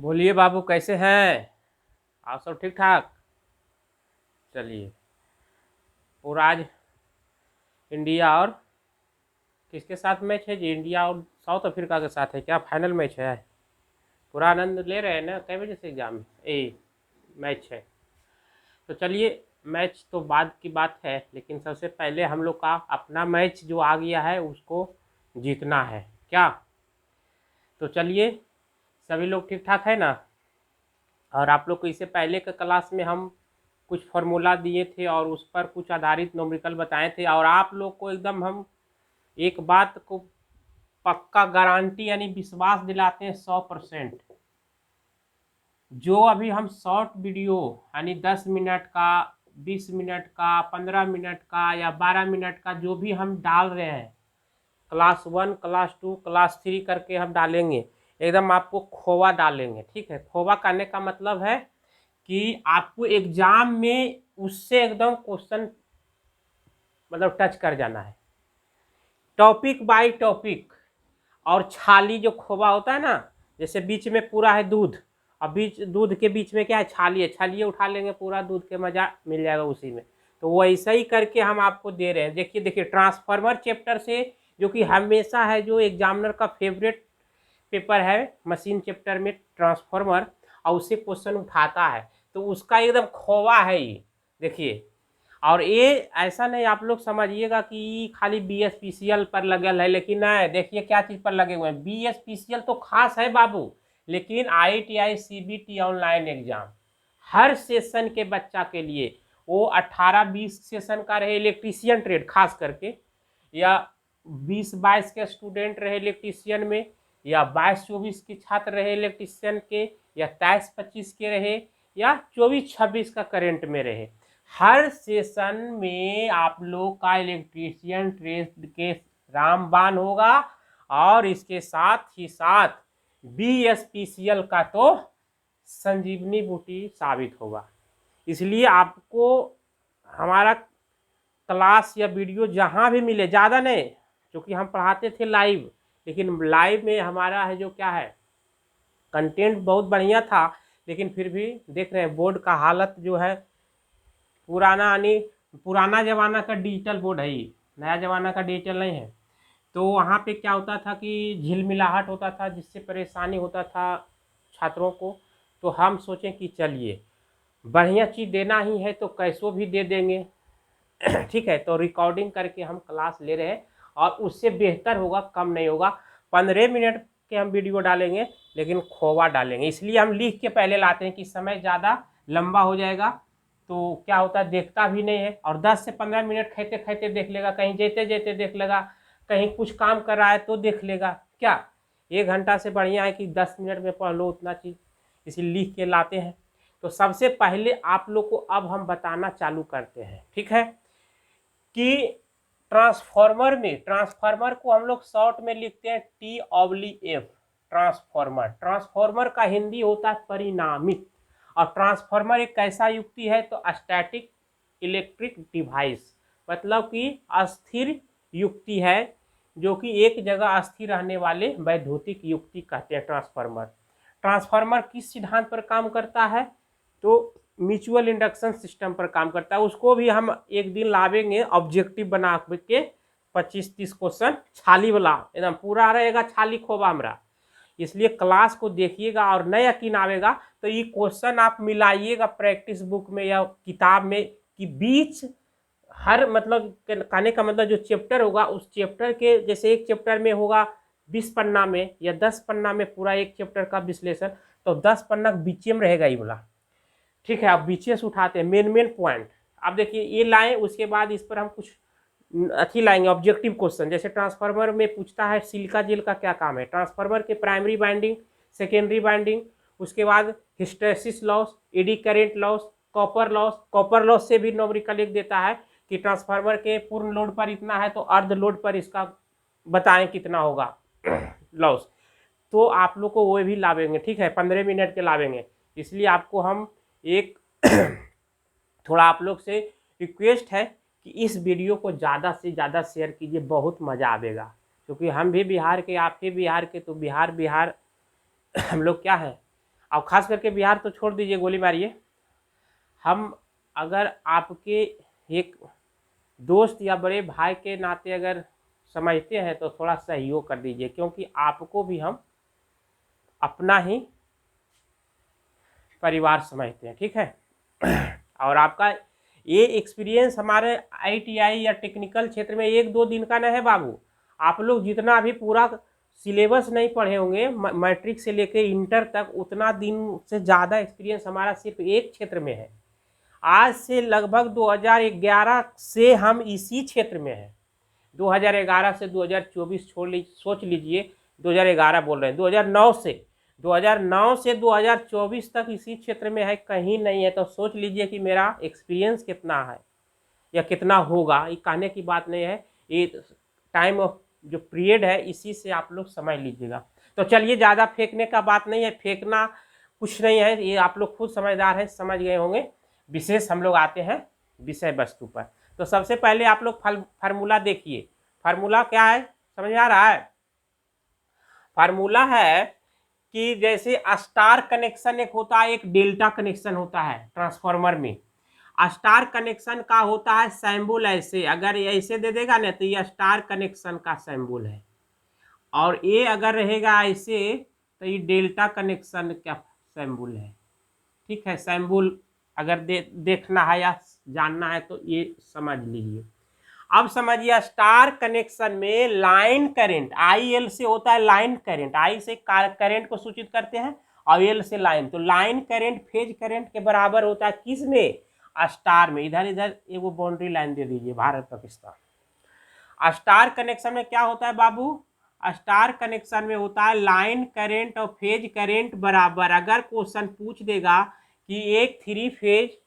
बोलिए बाबू, कैसे हैं आप? सब ठीक ठाक। चलिए, पूरा आज इंडिया और किसके साथ मैच है जी? इंडिया और साउथ अफ्रीका के साथ है क्या? फाइनल मैच है। पूरा आनंद ले रहे हैं ना? कै बजे से एग्जाम मैच है? तो चलिए, मैच तो बाद की बात है, लेकिन सबसे पहले हम लोग का अपना मैच जो आ गया है उसको जीतना है क्या? तो चलिए, सभी लोग ठीक ठाक है ना? और आप लोग को इससे पहले के क्लास में हम कुछ फार्मूला दिए थे और उस पर कुछ आधारित न्यूमेरिकल बताए थे, और आप लोग को एकदम हम एक बात को पक्का गारंटी यानी विश्वास दिलाते हैं 100%। जो अभी हम शॉर्ट वीडियो यानी 10 मिनट का, 20 मिनट का, 15 मिनट का या 12 मिनट का जो भी हम डाल रहे हैं, क्लास 1, क्लास 2, क्लास 3 करके हम डालेंगे, एकदम आपको खोवा डालेंगे। ठीक है, खोवा करने का मतलब है कि आपको एग्जाम में उससे एकदम क्वेश्चन मतलब टच कर जाना है, टॉपिक बाय टॉपिक। और छाली जो खोवा होता है ना, जैसे बीच में पूरा है दूध, और बीच दूध के बीच में क्या है? छाली है। छालिए उठा लेंगे, पूरा दूध के मजा मिल जाएगा उसी में। तो वो ऐसा ही करके हम आपको दे रहे हैं। देखिए देखिए, ट्रांसफार्मर चैप्टर से, जो कि हमेशा है जो एग्जामिनर का फेवरेट पेपर है, मशीन चैप्टर में ट्रांसफार्मर, और उससे क्वेश्चन उठाता है, तो उसका एकदम खोवा है ये। देखिए, और ये ऐसा नहीं आप लोग समझिएगा कि खाली BSPCL पर लगल है, लेकिन नहीं, देखिए क्या चीज़ पर लगे हुए हैं। BSPCL तो खास है बाबू, लेकिन IITI CBT ऑनलाइन एग्जाम हर सेशन के बच्चा के लिए, वो 18-20 सेशन का रहे इलेक्ट्रीशियन ट्रेड खास करके, या 20-22 के स्टूडेंट रहे इलेक्ट्रीशियन में, या 22-24 के छात्र रहे इलेक्ट्रीशियन के, या 23-25 के रहे, या 24-26 का करंट में रहे, हर सेशन में आप लोग का इलेक्ट्रीशियन ट्रेड के रामबाण होगा। और इसके साथ ही साथ BSPCL का तो संजीवनी बूटी साबित होगा। इसलिए आपको हमारा क्लास या वीडियो जहाँ भी मिले, ज़्यादा नहीं, क्योंकि हम पढ़ाते थे लाइव, लेकिन लाइव में हमारा है जो क्या है, कंटेंट बहुत बढ़िया था, लेकिन फिर भी देख रहे हैं बोर्ड का हालत जो है पुराना, यानी पुराना ज़माना का डिजिटल बोर्ड है ये, नया ज़माना का डिजिटल नहीं है। तो वहाँ पे क्या होता था कि झिलमिलाहट होता था, जिससे परेशानी होता था छात्रों को। तो हम सोचें कि चलिए, बढ़िया चीज़ देना ही है तो कैसो भी दे देंगे। ठीक है, तो रिकॉर्डिंग करके हम क्लास ले रहे हैं, और उससे बेहतर होगा, कम नहीं होगा। 15 मिनट के हम वीडियो डालेंगे, लेकिन खोवा डालेंगे। इसलिए हम लिख के पहले लाते हैं कि समय ज़्यादा लंबा हो जाएगा, तो क्या होता है देखता भी नहीं है, और 10 से 15 मिनट खेते खेते देख लेगा, कहीं जेते जेते देख लेगा, कहीं कुछ काम कर रहा है तो देख लेगा। क्या 1 घंटा से बढ़िया है कि 10 मिनट में पढ़ लो उतना चीज़, इसीलिए लिख के लाते हैं। तो सबसे पहले आप लोग को अब हम बताना चालू करते हैं, ठीक है, कि ट्रांसफार्मर को हम लोग शॉर्ट में लिखते हैं T/F। ट्रांसफार्मर, ट्रांसफार्मर का हिंदी होता है परिणामित। और ट्रांसफार्मर एक कैसा युक्ति है? तो स्टैटिक इलेक्ट्रिक डिवाइस, मतलब कि अस्थिर युक्ति है, जो कि एक जगह अस्थिर रहने वाले वैद्युतिक युक्ति कहते हैं ट्रांसफार्मर। ट्रांसफार्मर किस सिद्धांत पर काम करता है? तो म्यूचुअल इंडक्शन सिस्टम पर काम करता है। उसको भी हम एक दिन लावेंगे ऑब्जेक्टिव बना के, 25-30 क्वेश्चन छाली वाला, एकदम पूरा रहेगा छाली खोबा हमारा। इसलिए क्लास को देखिएगा, और नया यकीन आवेगा तो ये क्वेश्चन आप मिलाइएगा प्रैक्टिस बुक में या किताब में, कि बीच हर मतलब कहने का मतलब जो चैप्टर होगा उस चैप्टर के, जैसे एक चैप्टर में होगा 20 पन्ना में या 10 पन्ना में पूरा एक चैप्टर का विश्लेषण, तो 10 पन्ना बीचे में रहेगा ये वाला। ठीक है, आप बीचे से उठाते हैं मेन पॉइंट। आप देखिए ये लाएं, उसके बाद इस पर हम कुछ अच्छी लाएंगे ऑब्जेक्टिव क्वेश्चन। जैसे ट्रांसफार्मर में पूछता है सिलिका जेल का क्या काम है, ट्रांसफार्मर के प्राइमरी बाइंडिंग, सेकेंडरी बाइंडिंग, उसके बाद hysteresis loss, AD current loss, copper loss से भी न्यूमेरिकल लिख देता है कि ट्रांसफार्मर के पूर्ण लोड पर इतना है तो अर्ध लोड पर इसका बताएं कितना होगा लॉस। तो आप लोग को वो भी लावेंगे, ठीक है, 15 मिनट के लावेंगे। इसलिए आपको हम एक थोड़ा आप लोग से रिक्वेस्ट है कि इस वीडियो को ज़्यादा से ज़्यादा शेयर कीजिए, बहुत मज़ा आएगा। क्योंकि हम भी बिहार के, आप भी बिहार के, तो बिहार हम लोग क्या है, और ख़ास करके बिहार तो छोड़ दीजिए, गोली मारिए। हम अगर आपके एक दोस्त या बड़े भाई के नाते अगर समझते हैं तो थोड़ा सहयोग कर दीजिए, क्योंकि आपको भी हम अपना ही परिवार समझते हैं, ठीक है। और आपका ये एक्सपीरियंस हमारे ITI या टेक्निकल क्षेत्र में 1-2 दिन का नहीं है बाबू। आप लोग जितना अभी पूरा सिलेबस नहीं पढ़े होंगे मैट्रिक से लेकर इंटर तक, उतना दिन से ज़्यादा एक्सपीरियंस हमारा सिर्फ एक क्षेत्र में है। आज से लगभग 2011 से हम इसी क्षेत्र में हैं। 2011 से 2024 सोच लीजिए, 2011 बोल रहे हैं, 2009 से 2024 तक इसी क्षेत्र में है, कहीं नहीं है। तो सोच लीजिए कि मेरा एक्सपीरियंस कितना है या कितना होगा। ये कहने की बात नहीं है, ये टाइम ऑफ जो पीरियड है इसी से आप लोग समझ लीजिएगा। तो चलिए, ज़्यादा फेंकने का बात नहीं है, फेंकना कुछ नहीं है, ये आप लोग खुद समझदार हैं, समझ गए होंगे। विशेष हम लोग आते हैं विषय वस्तु पर। तो सबसे पहले आप लोग फार्मूला देखिए। फार्मूला क्या है, समझ में आ रहा है? फार्मूला है कि जैसे स्टार कनेक्शन एक होता है, एक डेल्टा कनेक्शन होता है ट्रांसफार्मर में। स्टार कनेक्शन का होता है सिंबल ऐसे, अगर ऐसे दे देगा ना तो ये स्टार कनेक्शन का सिंबल है, और ये अगर रहेगा ऐसे तो ये डेल्टा कनेक्शन का सिंबल है, ठीक है। सिंबल अगर देखना है या जानना है तो ये समझ लीजिए। अब समझिए, स्टार कनेक्शन में लाइन करंट IL से होता है लाइन करंट, I से करंट को सूचित करते हैं और L से लाइन। तो लाइन करंट फेज करंट के बराबर होता है किस में? स्टार में। इधर इधर एगो बाउंड्री लाइन दे दीजिए, भारत पाकिस्तान। स्टार कनेक्शन में क्या होता है बाबू? स्टार कनेक्शन में होता है लाइन करंट और फेज करंट बराबर। अगर क्वेश्चन पूछ देगा कि एक 3 फेज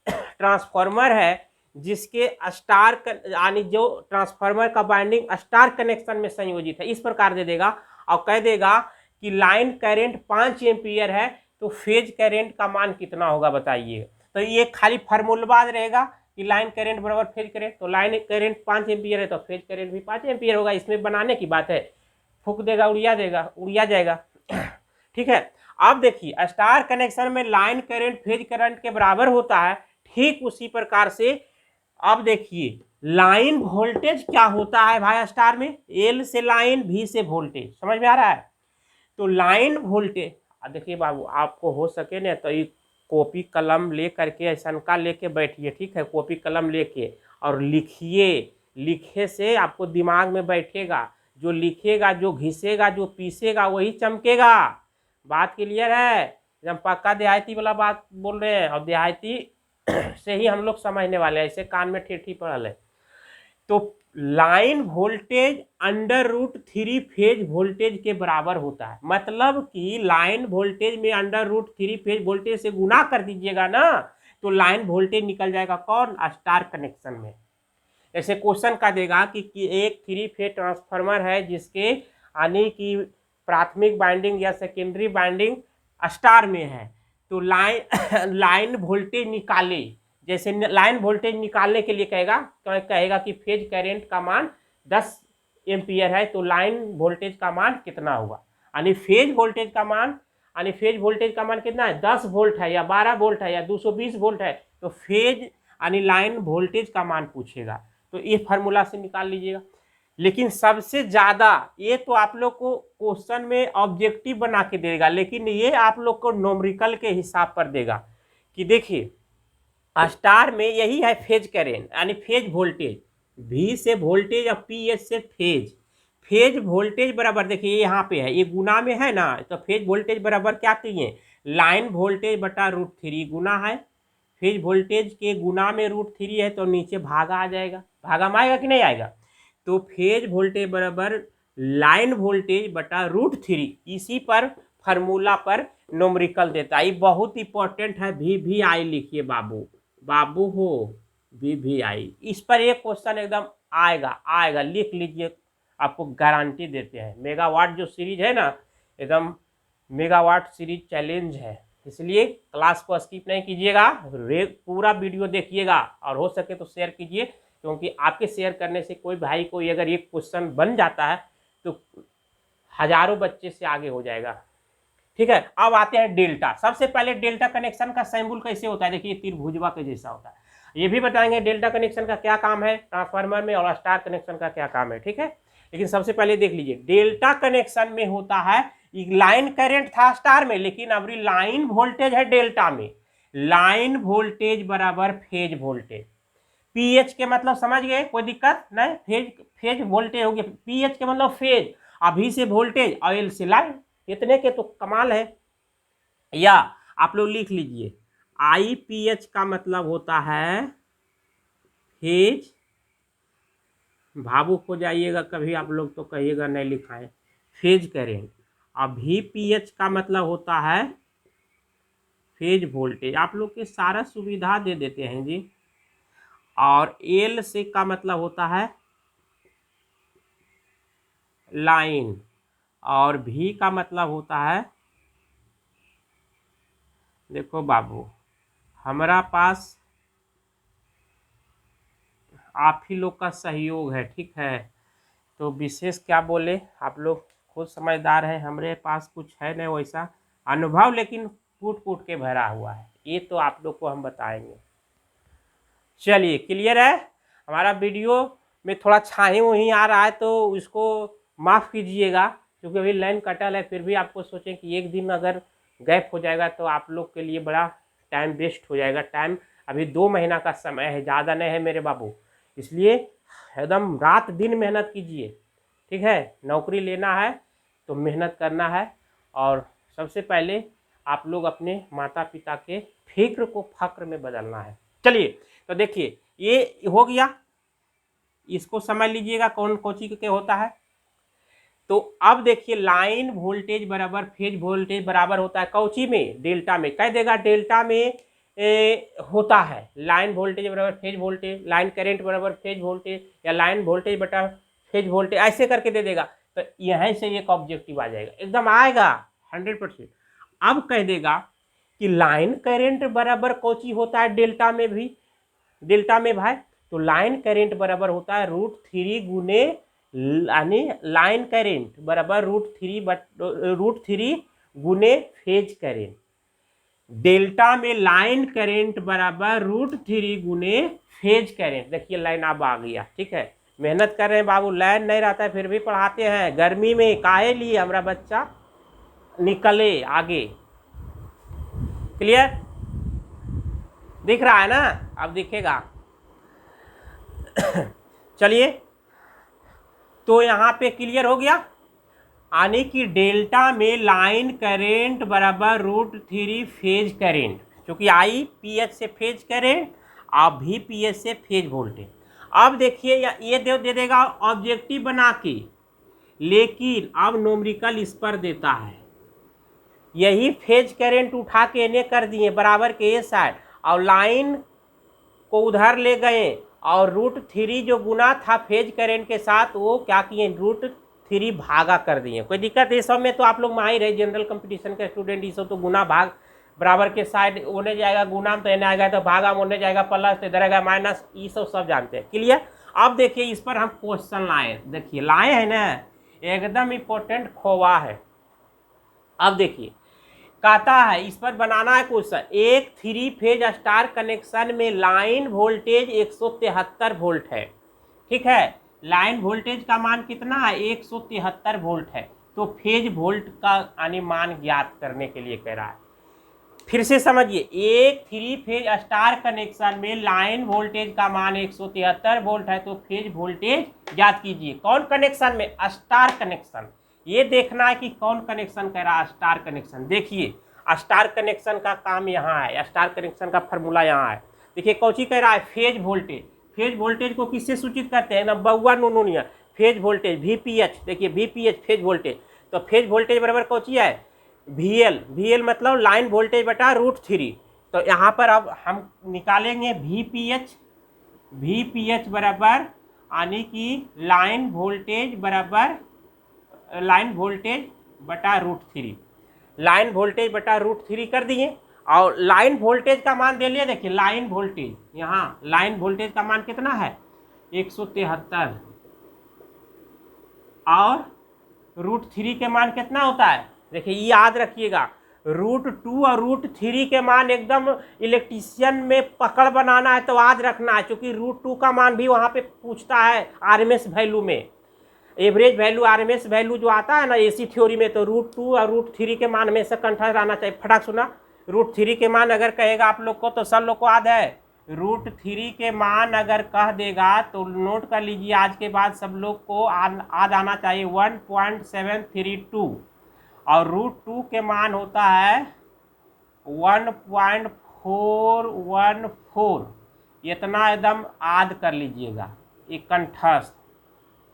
ट्रांसफार्मर है जिसके स्टार यानी जो ट्रांसफार्मर का वाइंडिंग स्टार कनेक्शन में संयोजित है, इस प्रकार दे देगा और कह देगा कि लाइन करंट 5 एम्पियर है, तो फेज करंट का मान कितना होगा बताइए। तो ये खाली फार्मूला रहेगा कि लाइन करंट बराबर फेज करंट। तो लाइन करंट 5 एम्पियर है तो फेज करंट भी 5 एम्पियर होगा। इसमें बनाने की बात है, फूक देगा उड़िया जाएगा ठीक है। अब देखिए, स्टार कनेक्शन में लाइन करंट फेज करंट के बराबर होता है, ठीक उसी प्रकार से अब देखिए लाइन वोल्टेज क्या होता है भाई स्टार में? L से लाइन, V से वोल्टेज, समझ में आ रहा है? तो लाइन वोल्टेज देखिए बाबू, आपको हो सके ना तो ये कॉपी कलम ले करके ऐसा का लेके बैठिए, ठीक है। कॉपी कलम लेके और लिखिए, लिखे से आपको दिमाग में बैठेगा। जो लिखेगा, जो घिसेगा, जो पीसेगा वही चमकेगा। बात क्लियर है? एकदम पक्का देहाती वाला बात बोल रहे हैं, और देहाती से ही हम लोग समझने वाले हैं, ऐसे कान में ठेठी पड़ल है। तो लाइन वोल्टेज √3 फेज वोल्टेज के बराबर होता है। मतलब कि लाइन वोल्टेज में √3 फेज वोल्टेज से गुना कर दीजिएगा ना, तो लाइन वोल्टेज निकल जाएगा कौन? स्टार कनेक्शन में। जैसे क्वेश्चन का देगा कि एक 3 फेज ट्रांसफार्मर है जिसके यानी कि प्राथमिक बाइंडिंग या सेकेंडरी बाइंडिंग स्टार में है, तो लाइन वोल्टेज निकाले। जैसे लाइन वोल्टेज निकालने के लिए कहेगा कि फेज करंट का मान 10 एम्पियर है, तो लाइन वोल्टेज का मान कितना होगा? यानी फेज वोल्टेज का मान कितना है? 10 वोल्ट है या 12 वोल्ट है या 220 वोल्ट है, तो फेज यानी लाइन वोल्टेज का मान पूछेगा। तो ये फार्मूला से निकाल लीजिएगा। लेकिन सबसे ज़्यादा ये तो आप लोग को क्वेश्चन में ऑब्जेक्टिव बना के देगा, लेकिन ये आप लोग को न्यूमेरिकल के हिसाब पर देगा कि देखिए स्टार में यही है फेज करंट यानी फेज वोल्टेज, V से वोल्टेज और PS से फेज वोल्टेज बराबर। देखिए यहाँ पे है, ये गुना में है ना, तो फेज वोल्टेज बराबर क्या चाहिए? लाइन वोल्टेज बटा √3 गुना है, फेज वोल्टेज के गुना में √3 है तो नीचे भागा आ जाएगा। भागा में आएगा कि नहीं आएगा? तो फेज वोल्टेज बराबर लाइन वोल्टेज बटा √3, इसी पर फार्मूला पर न्यूमेरिकल देता है। ये बहुत इंपॉर्टेंट है, VVI लिखिए बाबू हो, VVI। इस पर एक क्वेश्चन एकदम आएगा, लिख लीजिए, आपको गारंटी देते हैं। मेगावाट जो सीरीज है ना, एकदम मेगावाट सीरीज चैलेंज है, इसलिए क्लास को स्किप नहीं कीजिएगा, पूरा वीडियो देखिएगा और हो सके तो शेयर कीजिए, क्योंकि आपके शेयर करने से कोई भाई को अगर एक क्वेश्चन बन जाता है तो हजारों बच्चे से आगे हो जाएगा। ठीक है, अब आते हैं डेल्टा। सबसे पहले डेल्टा कनेक्शन का सिंबल कैसे होता है, देखिए त्रिभुजवा के जैसा होता है। ये भी बताएंगे डेल्टा कनेक्शन का क्या काम है ट्रांसफार्मर में और स्टार कनेक्शन का क्या काम है, ठीक है। लेकिन सबसे पहले देख लीजिए, डेल्टा कनेक्शन में होता है लाइन करंट था स्टार में, लेकिन अब लाइन वोल्टेज है डेल्टा में। लाइन वोल्टेज बराबर फेज वोल्टेज। पीएच के मतलब समझ गए, कोई दिक्कत नहीं, फेज वोल्टेज हो गया। पीएच के मतलब फेज, अभी से वोल्टेज और एल से लाइन, इतने के तो कमाल है। या आप लोग लिख लीजिए, आईपीएच का मतलब होता है फेज, भावुक हो जाइएगा कभी आप लोग तो कहिएगा नहीं लिखा है, फेज करेंट। अभी पीएच का मतलब होता है फेज वोल्टेज, आप लोग के सारा सुविधा दे देते हैं जी। और एल से का मतलब होता है लाइन, और भी का मतलब होता है, देखो बाबू हमारा पास आप ही लोग का सहयोग है, ठीक है, तो विशेष क्या बोले, आप लोग खुद समझदार हैं, हमारे पास कुछ है नहीं वैसा अनुभव, लेकिन कूट कूट के भरा हुआ है, ये तो आप लोग को हम बताएंगे। चलिए क्लियर है। हमारा वीडियो में थोड़ा छाही वहीं आ रहा है तो इसको माफ़ कीजिएगा, क्योंकि अभी लाइन कटल है, फिर भी आपको सोचें कि एक दिन अगर गैप हो जाएगा तो आप लोग के लिए बड़ा टाइम वेस्ट हो जाएगा। टाइम अभी 2 महीना का समय है, ज़्यादा नहीं है मेरे बाबू, इसलिए एकदम रात दिन मेहनत कीजिए, ठीक है। नौकरी लेना है तो मेहनत करना है, और सबसे पहले आप लोग अपने माता पिता के फिक्र को फक्र में बदलना है। चलिए तो देखिए ये हो गया, इसको समझ लीजिएगा कौन कोची के होता है। तो अब देखिए लाइन वोल्टेज बराबर फेज वोल्टेज बराबर होता है कौची में, डेल्टा में। कह देगा डेल्टा में होता है लाइन वोल्टेज बराबर फेज वोल्टेज, लाइन करंट बराबर फेज वोल्टेज, या लाइन वोल्टेज बटा फेज वोल्टेज, ऐसे करके दे देगा। तो यहीं से एक ऑब्जेक्टिव आ जाएगा, एकदम आएगा 100%। अब कह देगा कि लाइन करंट बराबर कौची होता है डेल्टा में भी, डेल्टा में भाई, तो लाइन करंट बराबर होता है √3 गुने, यानी लाइन करंट बराबर √3 गुने फेज करंट। डेल्टा में लाइन करंट बराबर √3 गुने फेज करंट। देखिए लाइन अब आ गया, ठीक है। मेहनत कर रहे हैं बाबू, लाइन नहीं रहता है फिर भी पढ़ाते हैं, गर्मी में काहे लिए हमारा बच्चा निकले आगे। क्लियर दिख रहा है ना, अब दिखेगा। चलिए तो यहाँ पे क्लियर हो गया, यानी कि डेल्टा में लाइन करेंट बराबर √3 फेज करेंट, क्योंकि आई पीएच से फेज करेंट और भी पीएच से फेज वोल्टेज। अब देखिए ये दे देगा ऑब्जेक्टिव बना के, लेकिन अब नोमरिकल इस पर देता है, यही फेज करेंट उठा के इन्हें कर दिए बराबर के ये साइड, और लाइन को उधर ले गए, और √3 जो गुना था फेज करेंट के साथ वो क्या किए, √3 भागा कर दिए। कोई दिक्कत ये सब में तो आप लोग माहिर है, जनरल कंपटीशन के स्टूडेंट, ये सब तो गुना भाग बराबर के साइड होने जाएगा, गुना तो एने आएगा, तो भागा होने जाएगा प्लस, तो इधर आएगा माइनस, ये सब जानते हैं। क्लियर। अब देखिए इस पर हम क्वेश्चन लाए, देखिए लाए हैं ना, एकदम इम्पोर्टेंट खोवा है। अब देखिए कहता है इस पर बनाना है क्वेश्चन, एक 3 फेज स्टार कनेक्शन में लाइन वोल्टेज 173 वोल्ट है, ठीक है। लाइन वोल्टेज का मान कितना है, 173 वोल्ट है, तो फेज वोल्ट का यानी मान ज्ञात करने के लिए कह रहा है। फिर से समझिए, एक 3 फेज स्टार कनेक्शन में लाइन वोल्टेज का मान 173 वोल्ट है, तो फेज वोल्टेज ज्ञात कीजिए। कौन कनेक्शन में, स्टार कनेक्शन। ये देखना है कि कौन कनेक्शन कह रहा है, स्टार कनेक्शन। देखिए स्टार कनेक्शन का काम यहाँ है, स्टार कनेक्शन का फॉर्मूला यहाँ है। देखिए कौची कह रहा है, फेज वोल्टेज। फेज वोल्टेज को किससे सूचित करते हैं ना, बउआ नोनिया, फेज वोल्टेज VPH। देखिए VPH फेज वोल्टेज, तो फेज वोल्टेज बराबर कौची है, VL मतलब लाइन वोल्टेज बटा √3। तो यहाँ पर अब हम निकालेंगे VPH बराबर, यानी कि लाइन वोल्टेज बराबर लाइन वोल्टेज बटा √3, लाइन वोल्टेज बटा √3 कर दिए, और लाइन वोल्टेज का मान दे लिया। देखिए लाइन वोल्टेज, यहाँ लाइन वोल्टेज का मान कितना है 173, और √3 के मान कितना होता है, देखिए याद रखिएगा, √2 और √3 के मान एकदम इलेक्ट्रीशियन में पकड़ बनाना है तो आज रखना है, क्योंकि √2 का मान भी वहाँ पे पूछता है आरएमएस वैल्यू में, एवरेज वैल्यू आरएमएस वैल्यू जो आता है ना एसी थ्योरी में, तो √2 और √3 के मान हमेशा कंठस्थ रहना चाहिए। फटाक सुना, √3 के मान अगर कहेगा आप लोग को तो सब लोग को याद है, √3 के मान अगर कह देगा तो नोट कर लीजिए, आज के बाद सब लोग को आज आना चाहिए 1.732 और √2 के मान होता है 1.414, इतना एकदम याद कर लीजिएगा, एक कंठस्थ,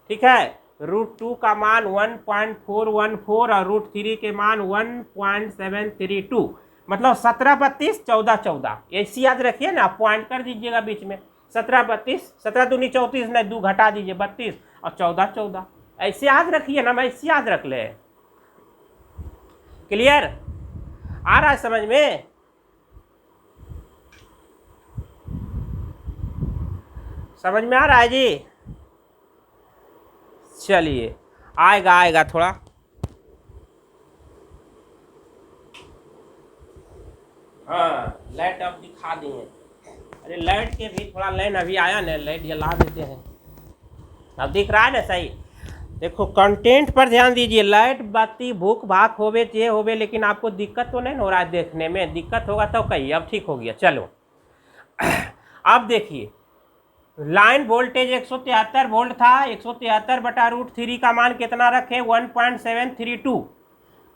ठीक है। √2 का मान 1.414 और √3 के मान 1.732, मतलब 17 32 14 14, ऐसी याद रखिए ना, पॉइंट कर दीजिएगा बीच में, 17 32, 17 दूनी 34, नहीं 2 घटा दीजिए 32 और 14 14, ऐसे याद रखिए ना, मैं ऐसे याद रख ले। क्लियर, आ रहा है समझ में? समझ में आ रहा है जी? चलिए, आएगा थोड़ा। हाँ, लाइट अब दिखा दिए। अरे लाइट के भी थोड़ा लाइन अभी आया ना, लाइट जला देते हैं। अब दिख रहा है ना सही? देखो कंटेंट पर ध्यान दीजिए, लाइट बत्ती भूख भाग होवे ये होवे, लेकिन आपको दिक्कत तो नहीं हो रहा है देखने में? दिक्कत होगा तो कहिए, अब ठीक हो गया। चलो अब देखिए, लाइन वोल्टेज 173 वोल्ट था, 173 बटा √3 का मान कितना रखे? 1.732,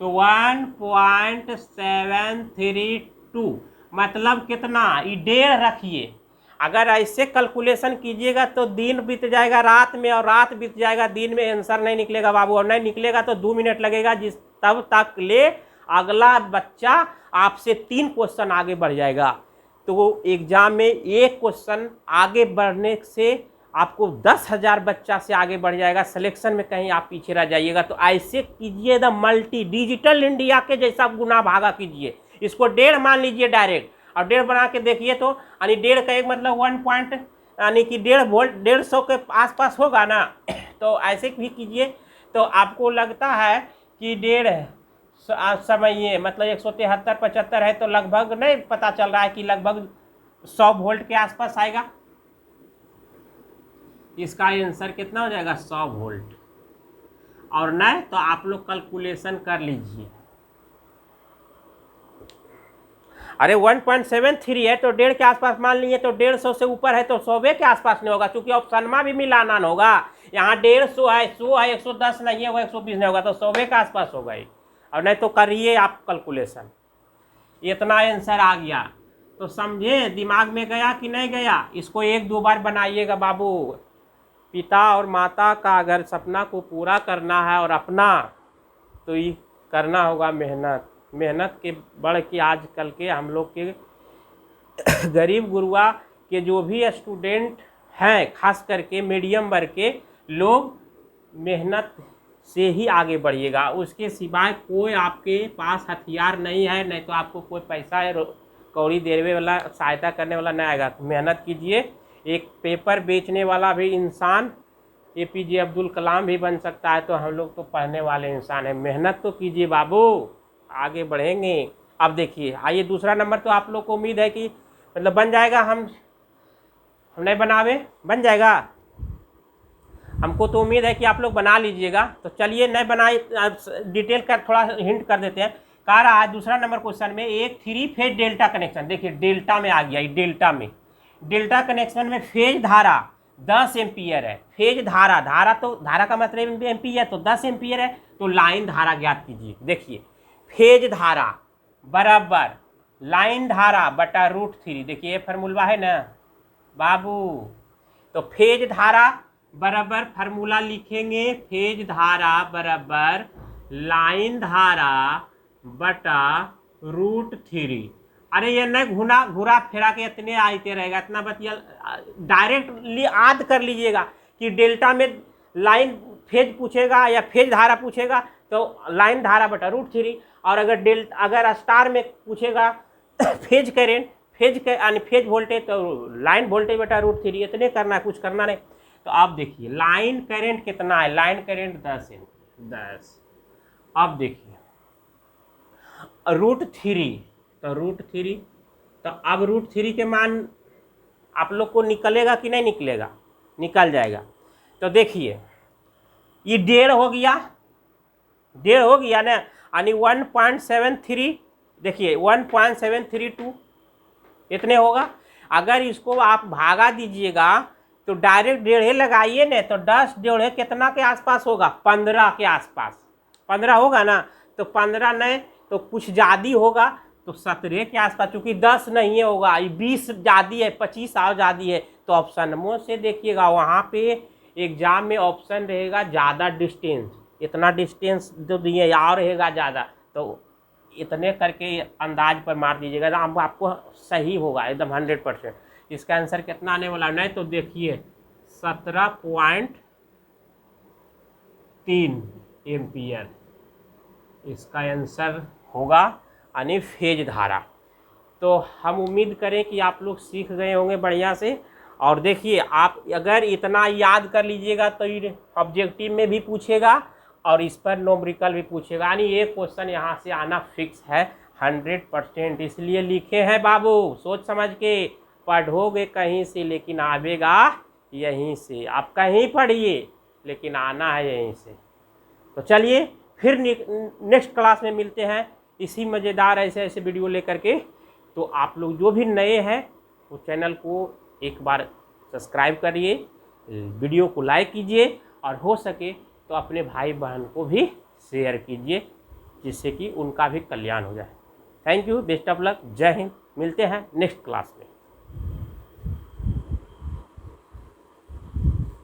तो 1.732 मतलब कितना? ये 1.5 रखिए। अगर ऐसे कैलकुलेशन कीजिएगा तो दिन बीत जाएगा रात में और रात बीत जाएगा दिन में, आंसर नहीं निकलेगा बाबू, और नहीं निकलेगा तो 2 मिनट लगेगा, जिस तब तक ले अगला बच्चा आपसे 3 क्वेश्चन आगे बढ़ जाएगा। तो एग्जाम में एक क्वेश्चन आगे बढ़ने से आपको 10,000 बच्चा से आगे बढ़ जाएगा, सिलेक्शन में कहीं आप पीछे रह जाइएगा। तो ऐसे कीजिए, द मल्टी डिजिटल इंडिया के जैसा गुना भागा कीजिए, इसको 1.5 मान लीजिए डायरेक्ट, और 1.5 बना के देखिए तो यानी 1.5 का एक मतलब 1 पॉइंट यानी कि 1.5 वोल्ट 150 के आसपास होगा ना। तो ऐसे भी कीजिए तो आपको लगता है कि 1.5 समझिए मतलब 173 75 है, तो लगभग नहीं पता चल रहा है कि लगभग 100 वोल्ट के आसपास आएगा। इसका आंसर कितना हो जाएगा? 100 वोल्ट। और नहीं तो आप लोग कैलकुलेशन कर लीजिए। अरे 1.73 है तो 1.5 के आसपास मान लीजिए, तो 150 से ऊपर है तो 100 के आसपास नहीं होगा, क्योंकि ऑप्शन में भी मिलाना होगा। यहाँ 150 है, 100 है, 110 नहीं है, वो 120 नहीं होगा, तो 100 के आसपास होगा ही। और नहीं तो करिए आप कैलकुलेशन, इतना आंसर आ गया तो समझे, दिमाग में गया कि नहीं गया? इसको 1-2 बार बनाइएगा बाबू। पिता और माता का अगर सपना को पूरा करना है और अपना, तो ये करना होगा मेहनत। मेहनत के बढ़ के आजकल के हम लोग के गरीब गुरुआ के जो भी स्टूडेंट हैं, खास करके मीडियम वर्ग के लोग, मेहनत से ही आगे बढ़िएगा। उसके सिवाय कोई आपके पास हथियार नहीं है, नहीं तो आपको कोई पैसा कौड़ी देने वाला, सहायता करने वाला नहीं आएगा। मेहनत कीजिए। एक पेपर बेचने वाला भी इंसान APJ अब्दुल कलाम भी बन सकता है, तो हम लोग तो पढ़ने वाले इंसान हैं। मेहनत तो कीजिए बाबू, आगे बढ़ेंगे। अब देखिए, आइए दूसरा नंबर, तो आप लोग को उम्मीद है कि मतलब बन जाएगा, हम नहीं बनावे बन जाएगा, हमको तो उम्मीद है कि आप लोग बना लीजिएगा। तो चलिए नहीं बनाए, डिटेल कर थोड़ा हिंट कर देते हैं। कह रहा है दूसरा नंबर क्वेश्चन में, एक 3 फेज डेल्टा कनेक्शन, देखिए डेल्टा में आ गया, डेल्टा में, डेल्टा कनेक्शन में फेज धारा 10 एम्पियर है। फेज धारा, धारा तो धारा का मतलब एम्पियर, तो 10 एम्पियर है, तो लाइन धारा ज्ञात कीजिए। देखिए फेज धारा बराबर लाइन धारा बटा √3, देखिए ये फार्मूला है ना बाबू। तो फेज धारा बराबर फार्मूला लिखेंगे, फेज धारा बराबर लाइन धारा बटा √3। अरे ये नहीं घुरा फेरा के इतने आते रहेगा, इतना बतिया डायरेक्टली याद कर लीजिएगा कि डेल्टा में लाइन फेज पूछेगा या फेज धारा पूछेगा तो लाइन धारा बटा √3, और अगर स्टार में पूछेगा फेज करेंट, यानी फेज वोल्टेज, तो लाइन वोल्टेज बटा √3। इतने करना है, कुछ करना नहीं। तो आप देखिए लाइन करंट कितना है, लाइन करंट 10 है, 10। अब देखिए √3, तो √3, तो अब √3 के मान आप लोग को निकलेगा कि नहीं निकलेगा? निकल जाएगा। तो देखिए ये 1.5 हो गया, 1.5 हो गया ना, यानी 1.73, देखिए 1.732 इतने होगा। अगर इसको आप भागा दीजिएगा तो डायरेक्ट 1.5 लगाइए ना, तो 10 1.5 कितना के आसपास होगा? 15 के आसपास, 15 होगा ना। तो 15 नहीं तो कुछ ज़्यादा होगा, तो 17 के आसपास, चूँकि 10 नहीं होगा, ये 20 ज़्यादा है, 25 और ज़्यादा है। तो ऑप्शन में से देखिएगा, वहाँ पे एग्जाम में ऑप्शन रहेगा ज़्यादा डिस्टेंस, इतना डिस्टेंस जो दिए और रहेगा ज़्यादा, तो इतने करके अंदाज पर मार दीजिएगा, तो आपको सही होगा एकदम 100%। इसका आंसर कितना आने वाला? नहीं तो देखिए 17.3 एम्पियर इसका आंसर होगा, यानी फेज धारा। तो हम उम्मीद करें कि आप लोग सीख गए होंगे बढ़िया से। और देखिए आप अगर इतना याद कर लीजिएगा तो ये ऑब्जेक्टिव में भी पूछेगा और इस पर न्यूमेरिकल भी पूछेगा, यानी ये क्वेश्चन यहाँ से आना फिक्स है 100%। इसलिए लिखे हैं बाबू, सोच समझ के पढ़ोगे कहीं से लेकिन आवेगा यहीं से। आप कहीं पढ़िए लेकिन आना है यहीं से। तो चलिए फिर नेक्स्ट क्लास में मिलते हैं इसी मज़ेदार ऐसे ऐसे वीडियो लेकर के। तो आप लोग जो भी नए हैं वो चैनल को एक बार सब्सक्राइब करिए, वीडियो को लाइक कीजिए और हो सके तो अपने भाई बहन को भी शेयर कीजिए, जिससे कि उनका भी कल्याण हो जाए। Thank you, best of luck, जय हिंद। मिलते हैं नेक्स्ट क्लास में।